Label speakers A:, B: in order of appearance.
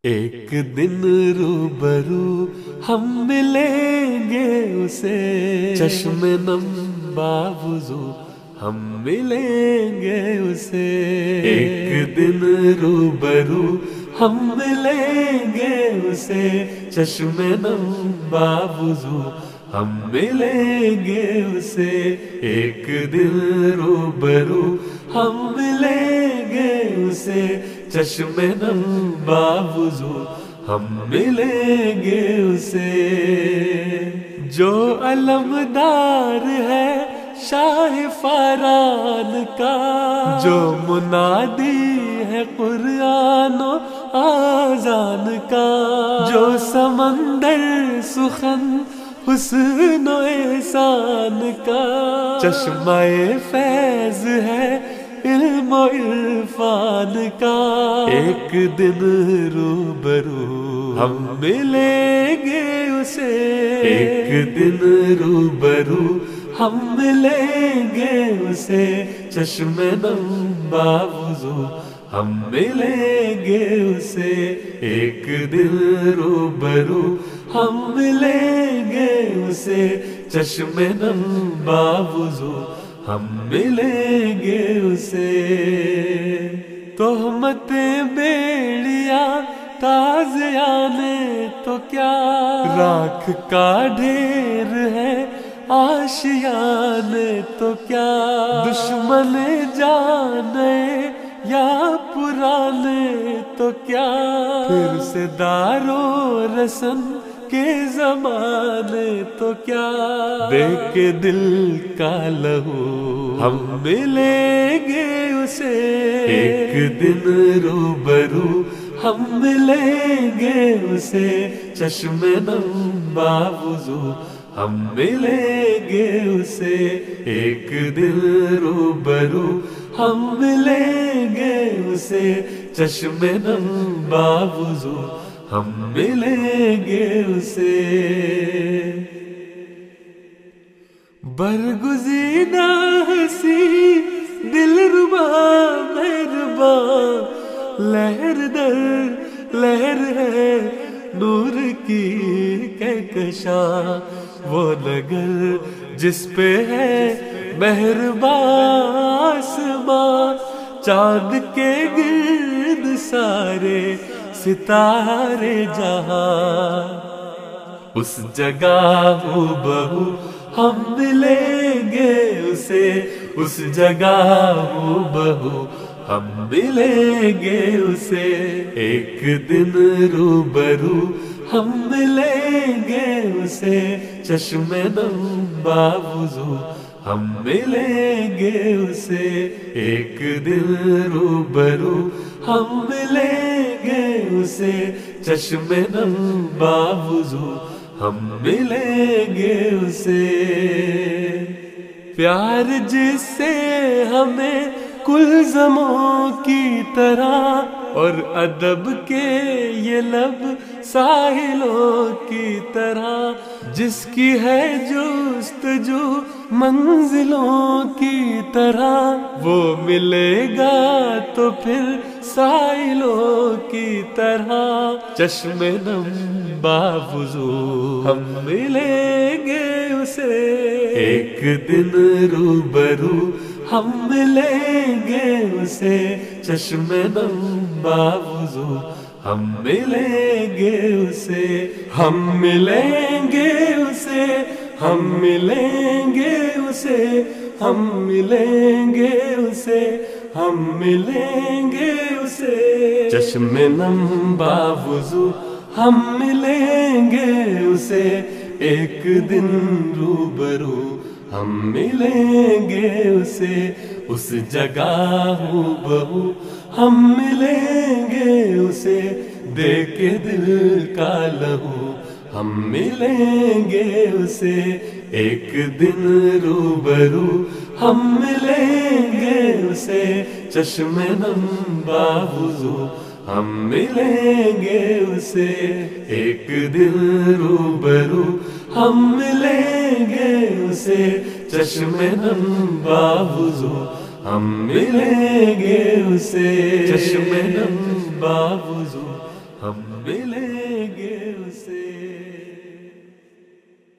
A: ایک دن روبرو ہم ملیں گے اسے، چشم نم باوضو ہم ملیں گے اسے۔ ایک دن روبرو ہم ملیں گے اسے، چشم نم باوضو ہم ملیں گے اسے۔ ایک دن روبرو ہم ملیں گے اسے، چشم نم باوضو ہم ملیں گے اسے۔ جو علمدار ہے شاہ فاران کا، جو منادی ہے قرآن و آذان کا، جو سمندر سخن حسن و احسان کا، چشمہ فیض ہے علم و عرفان کا۔ ایک دن روبرو ہم ملیں گے اسے، ایک دن روبرو ہم ملیں گے اسے، چشم نم باوضو ہم ملیں گے اسے۔ ایک دن روبرو ہم ملیں گے اسے، چشم نم باوضو ہم ملیں گے اسے۔ تہمتیں بیڑیا تازیانے تو کیا، راکھ کا ڈھیر ہے آشیانے تو کیا، دشمن جانے یا پرانے تو کیا، پھر سے دار و رسن کے زمانے تو کیا، دے کے دل کا لہو ہم ملیں گے اسے۔ ایک دن روبرو ہم ملیں گے اسے، چشم نم باوضو ہم ملیں گے اسے۔ ایک دن روبرو ہم ملیں گے اسے، چشم نم باوضو ہم ملیں گے اسے۔ برگزیدہ ہنسی دلربا مہربان، لہر در لہر ہے نور کی کہکشاں، وہ نگر جس پہ ہے مہربان آسماں، چاند کے گرد سارے ستارے جہاں، اس جگہ ہو ہم ملیں گے اسے، اس جگہ ہو ہم ملیں گے اسے۔ ایک دن روبرو ہم ملیں گے اسے، چشم نم باوضو ہم ملیں گے اسے۔ ایک دن روبرو ہم ملیں گے اسے، چشم نم باوضو ہم ملیں گے اسے۔ پیار جس سے ہمیں کلزموں کی طرح، اور ادب کے یہ لب ساحلوں کی طرح، جس کی ہے جستجو منزلوں کی طرح، وہ ملے گا تو پھر ساحلوں کی طرح، چشم نم باوضو ہم ملیں گے اسے۔ ایک دن روبرو ہم ملیں گے اسے، چشم نم باوضو ہم ملیں گے اسے۔ ہم ملیں گے اسے، ہم ملیں گے اسے، ہم ملیں گے اسے، ہم ملیں گے اسے، چشم نم باوضو ہم ملیں گے اسے۔ ایک دن روبرو ہم ملیں گے اسے، اس جگہ ہو ہم ملیں گے اسے، دے کے دل کا لہو ہم ملیں گے اسے۔ ایک دن روبرو ہم ملیں گے اسے، چشم نم باوضو ہم ملیں گے اسے۔ ایک دن روبرو ہم ملیں گے اسے، چشم نم باوضو ہم ملیں گے اسے، چشم نم باوضو ہم ملیں گے اسے.